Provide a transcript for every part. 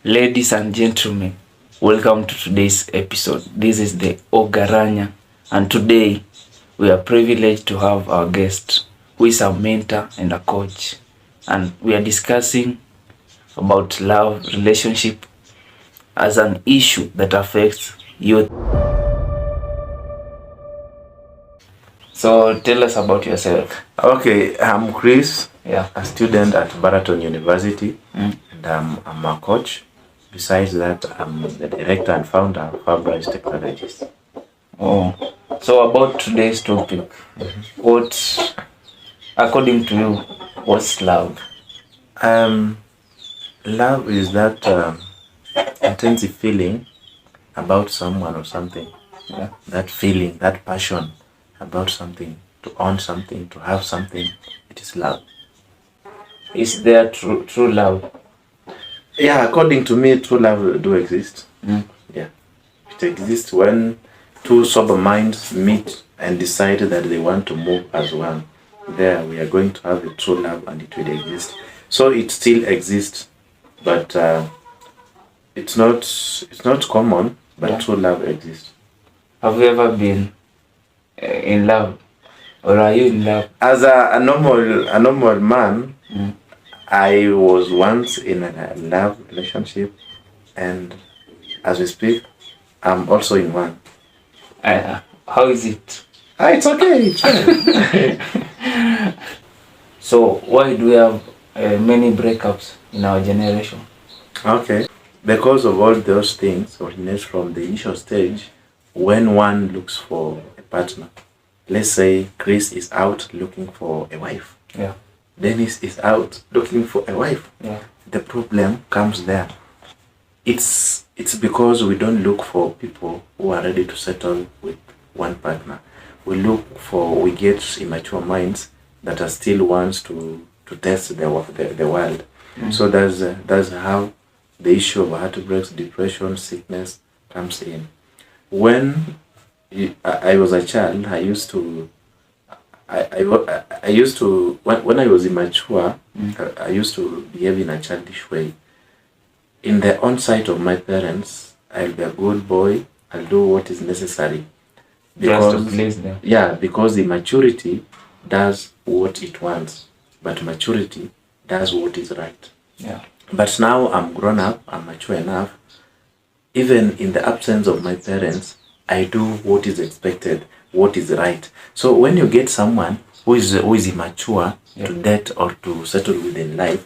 Ladies and gentlemen, welcome to today's episode. This is the Ogaranya, and today we are privileged to have our guest who is a mentor and a coach, and we are discussing about love, relationship as an issue that affects youth. So tell us about yourself. Okay, I'm Chris, Yeah. a student at Baraton University, and I'm a coach. Besides that, I'm the director and founder of Fabrise Technologies. Oh, so about today's topic, what, according to you, what's love? Love is that intensive feeling about someone or something. Yeah. That feeling, that passion about something, to own something, to have something. It is love. Is there true love? Yeah, according to me, true love do exist. Yeah, it exists when two sober minds meet and decide that they want to move as one. There, we are going to have a true love, and it will exist. So it still exists, but it's not common. But Yeah. true love exists. Have you ever been in love, or are you in love? As a normal man, I was once in a love relationship, and as we speak, I'm also in one. How is it? It's okay. It's fine. So why do we have many breakups in our generation? Okay. Because of all those things originates from the initial stage when one looks for a partner. Let's say Chris is out looking for a wife. Yeah. Dennis is out looking for a wife. Yeah. The problem comes there. It's because we don't look for people who are ready to settle with one partner. We get immature minds that are still wants to test the world. So that's how the issue of heartbreaks, depression, sickness comes in. When I was a child, I used to when I was immature, I used to behave in a childish way. In the onsight of my parents, I'll be a good boy. I'll do what is necessary. Just to please them. Yeah, because immaturity does what it wants, but maturity does what is right. Yeah. But now I'm grown up, I'm mature enough. Even in the absence of my parents, I do what is expected, what is right. So when you get someone who is immature Yeah. to date or to settle within life,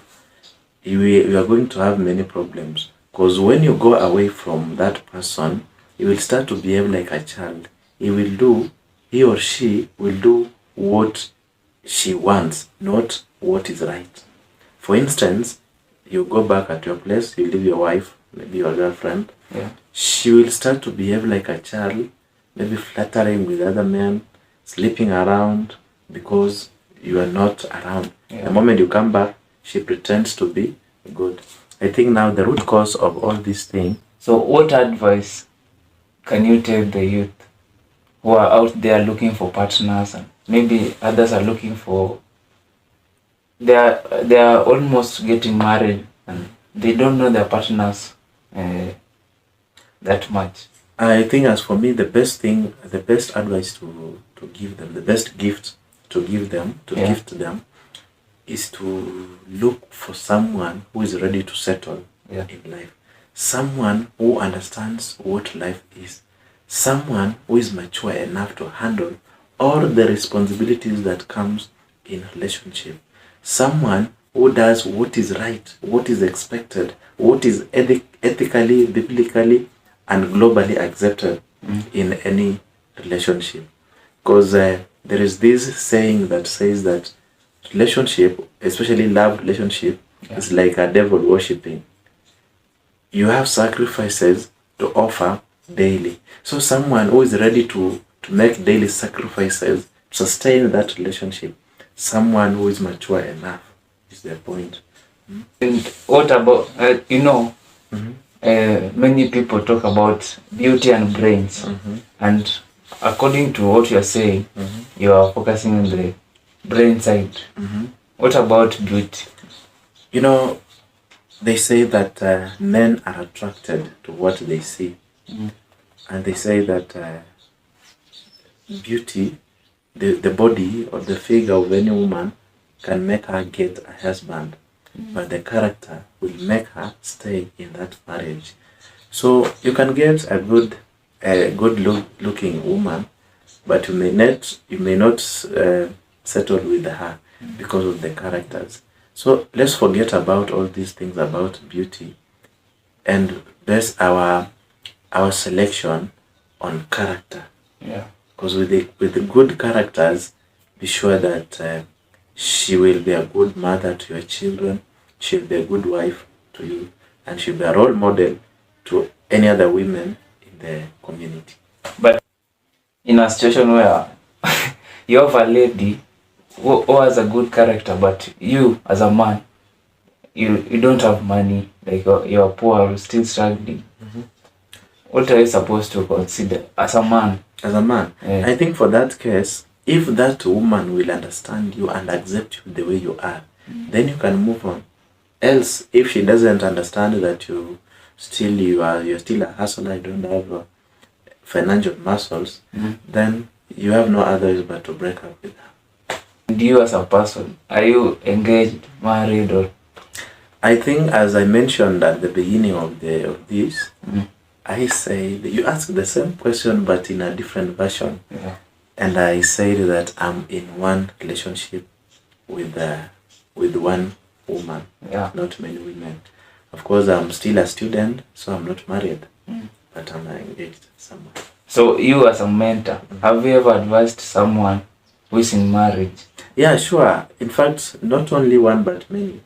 you are going to have many problems. Because when you go away from that person, you will start to behave like a child. He or she will do what she wants, not what is right. For instance, you go back at your place, you leave your wife, maybe your girlfriend. Yeah. She will start to behave like a child, maybe flattering with other men, sleeping around because you are not around. Yeah. The moment you come back, she pretends to be good. I think now the root cause of all these things. So what advice can you tell the youth who are out there looking for partners, and maybe others are looking for, they are almost getting married and they don't know their partners that much? I think as for me, the best advice to give them, the best gift to give them, Yeah. gift them, is to look for someone who is ready to settle Yeah. in life. Someone who understands what life is. Someone who is mature enough to handle all the responsibilities that comes in relationship. Someone who does what is right, what is expected, what is ethically, biblically, and globally accepted in any relationship. Because there is this saying that says that relationship, especially love relationship, is like a devil worshipping. You have sacrifices to offer daily. So someone who is ready to make daily sacrifices to sustain that relationship, someone who is mature enough is the point. And what about many people talk about beauty and brains, and according to what you are saying, you are focusing on the brain side. What about beauty? You know, they say that men are attracted to what they see, and they say that beauty, the body or the figure of any woman can make her get a husband, but the character will make her stay in that marriage. So you can get a good looking woman, but you may not settle with her because of the characters. So let's forget about all these things about beauty and base our selection on character. Yeah. Because with the good characters, be sure that she will be a good mother to your children, she'll be a good wife to you, and she'll be a role model to any other women in the community. But in a situation where you have a lady who has a good character, but you as a man, you don't have money, like you're poor, still struggling. What are you supposed to consider as a man? As a man, Yeah. I think for that case, if that woman will understand you and accept you the way you are, then you can move on. Else, if she doesn't understand that you're still a hustler, you don't have financial muscles, then you have no other way but to break up with her. And you as a person, are you engaged, married, or? I think, as I mentioned at the beginning of this, I said you asked the same question but in a different version. Yeah. And I said that I'm in one relationship with one woman, Yeah. not many women. Of course, I'm still a student, so I'm not married, but I'm engaged someone. So you as a mentor, have you ever advised someone who is in marriage? Yeah, sure. In fact, not only one but many.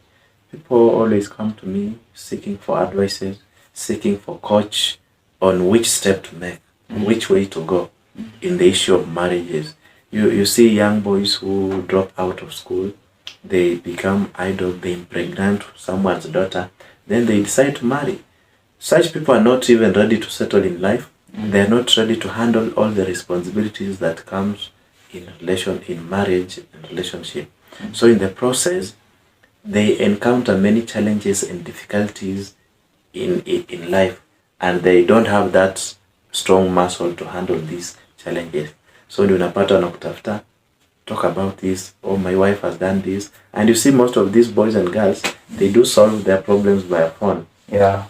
People always come to me seeking for advices, seeking for coach on which step to make, which way to go in the issue of marriages. You see young boys who drop out of school, they become idle, they impregnate someone's daughter, then they decide to marry. Such people are not even ready to settle in life. They are not ready to handle all the responsibilities that comes in marriage and relationship. So in the process, they encounter many challenges and difficulties in life, and they don't have that strong muscle to handle these challenges. So ndio unapata wanakutafuta, talk about this, oh my wife has done this, and you see most of these boys and girls, they do solve their problems by a phone. Yeah,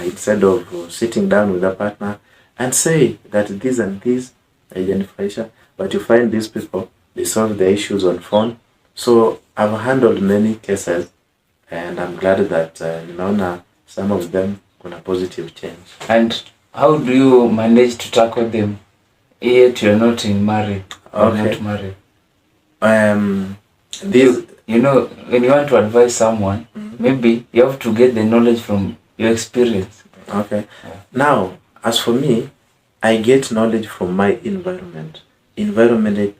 instead of sitting down with a partner and say that this and this identification, but you find these people, they solve their issues on phone. So I've handled many cases, and I'm glad that nimeona some of them kuna positive change. And how do you manage to tackle them yet you're not married? Okay. Not married. These, You know, when you want to advise someone, maybe you have to get the knowledge from your experience. okay. Now, as for me, I get knowledge from my environment. Environment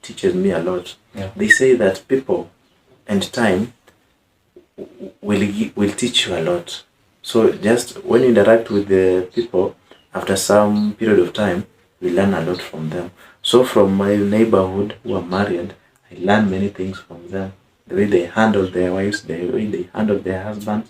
teaches me a lot. Yeah. They say that people and time will teach you a lot. So just when you interact with the people, after some period of time, we learn a lot from them. So from my neighborhood who are married, I learn many things from them. The way they handle their wives, the way they handle their husbands.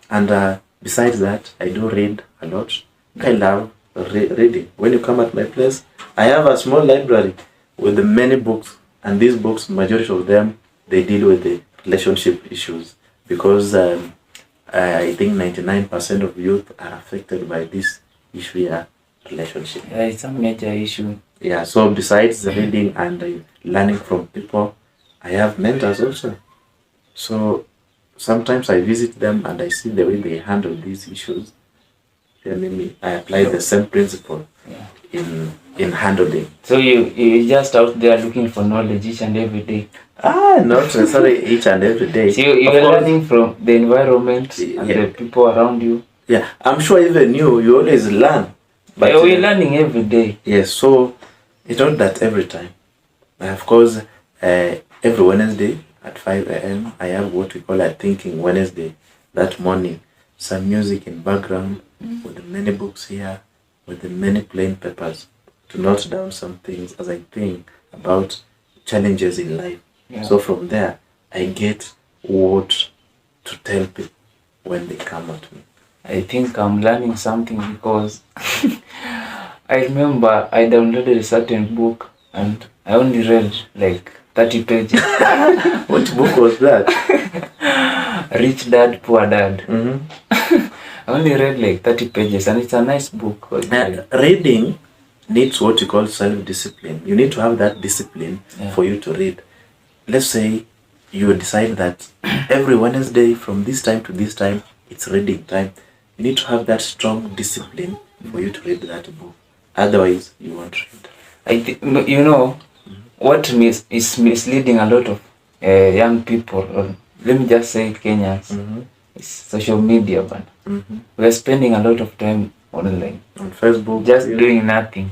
And besides that, I do read a lot. I love reading. When you come at my place, I have a small library with many books. And these books, majority of them, they deal with the relationship issues. Because I think 99% of youth are affected by this issue, relationship. Yeah, it's a major issue. Yeah, so besides the reading and learning from people, I have mentors also. So sometimes I visit them and I see the way they handle these issues. Then I apply the same principle in handling. So you're just out there looking for knowledge each and every day. Not necessarily each and every day. So you're learning from the environment and the people around you. Yeah, I'm sure even you always learn. But we're learning every day. Yes, so it's not that every time. Of course, every Wednesday at 5 a.m. I have what we call a Thinking Wednesday. That morning, some music in background with the many books here, with the many plain papers to note down some things as I think about challenges in life. Yeah. So from there, I get what to tell people. when they come at me? I think I'm learning something because I remember I downloaded a certain book and I only read like 30 pages. What book was that? Rich Dad, Poor Dad. Mm-hmm. I only read like 30 pages and it's a nice book. Reading needs what you call self-discipline. You need to have that discipline for you to read. Let's say you decide that every Wednesday from this time to this time, it's reading time. You need to have that strong discipline for you to read that book. Otherwise, you won't read. I think, what is misleading a lot of young people, or let me just say Kenyans, is social media. But we are spending a lot of time online. On Facebook. Just doing nothing.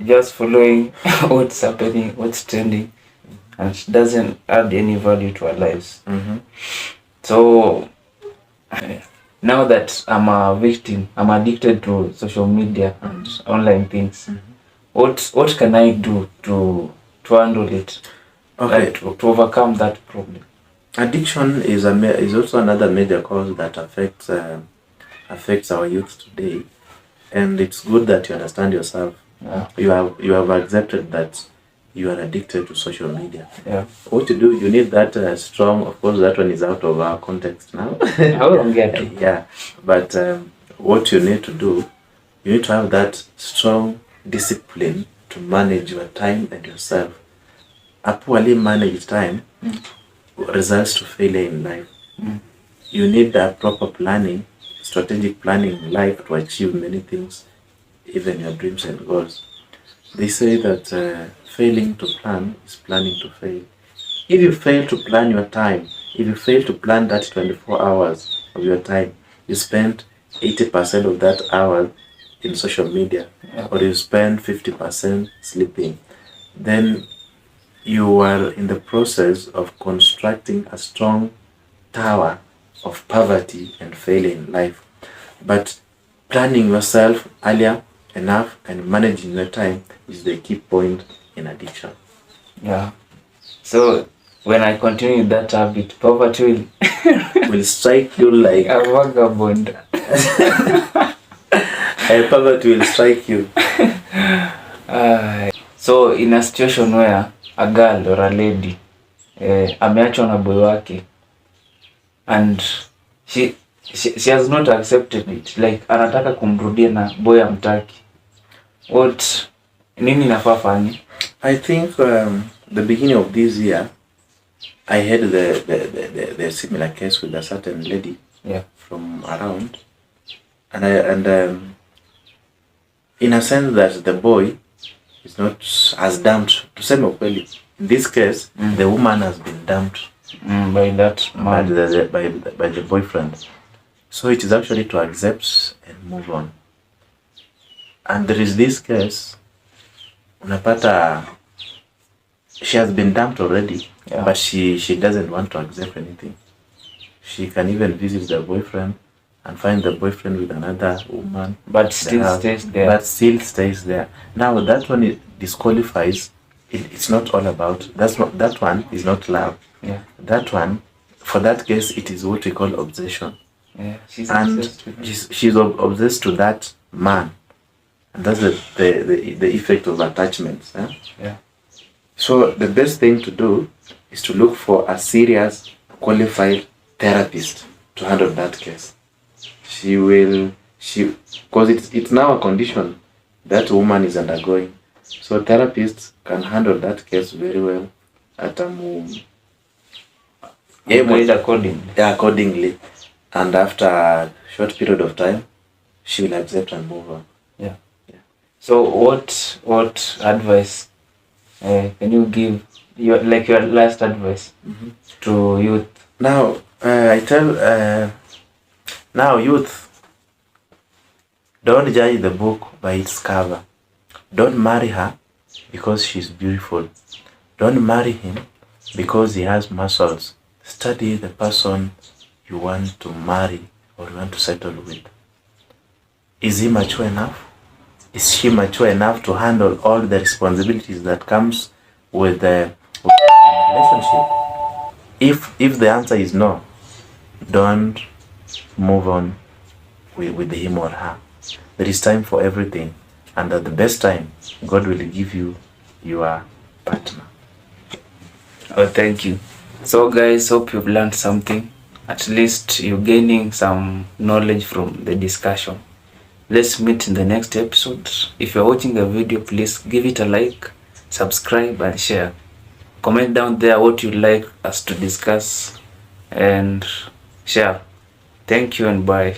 Just following what's happening, what's trending, and it doesn't add any value to our lives. So now that I'm a victim, I'm addicted to social media and online things. What can I do to handle it? Okay. To overcome that problem. Addiction is also another major cause that affects our youth today, and it's good that you understand yourself. You have accepted that you are addicted to social media. What to do? You need that strong. Of course, that one is out of our context now. I won't get it. Yeah, but what you need to do, you need to have that strong discipline to manage your time and yourself. A poorly managed time results to failure in life. You need that proper planning, strategic planning in life to achieve many things, even your dreams and goals. They say that failing to plan is planning to fail. If you fail to plan your time, if you fail to plan that 24 hours of your time, you spend 80% of that hour in social media, or you spend 50% sleeping, then you are in the process of constructing a strong tower of poverty and failure in life. But planning yourself earlier enough and managing your time is the key point in addiction. Yeah. So when I continue that habit, poverty will strike you like a vagabond. Poverty will strike you. So in a situation where a girl or a lady ameachwa na boy wake and she has not accepted it, like anataka kumrudia na boy amtaki, nini nafaa fanye? I think the beginning of this year I had the similar case with a certain lady from around, and in a sense that the boy is not as dumped. To say ukweli, in this case, the woman has been dumped by that man, by the boyfriend. So it is actually to accept and move on. And there is this case, unapata she has been dumped already, but she doesn't want to accept anything. She can even visit the boyfriend and find the boyfriend with another woman, but still stays there. Now that one disqualifies. It's not all about that one is not love. That one, for that case, it is what we call obsession. She's obsessed to that man, and that's the effect of attachments. So the best thing to do is to look for a serious, qualified therapist to handle that case. Because it's now a condition that woman is undergoing. So therapists can handle that case very well at a move. Accordingly. And after a short period of time, she will accept and move on. So what advice can you give, your last advice to youth? Now, I tell youth, don't judge the book by its cover. Don't marry her because she's beautiful. Don't marry him because he has muscles. Study the person you want to marry or you want to settle with. Is he mature enough? Is she mature enough to handle all the responsibilities that comes with the relationship? If the answer is no, don't move on with him or her. There is time for everything, and at the best time, God will give you your partner. Oh, thank you. So guys, hope you've learned something. At least you're gaining some knowledge from the discussion. Let's meet in the next episode. If you're watching the video, please give it a like, subscribe and share. Comment down there what you'd like us to discuss and share. Thank you and bye.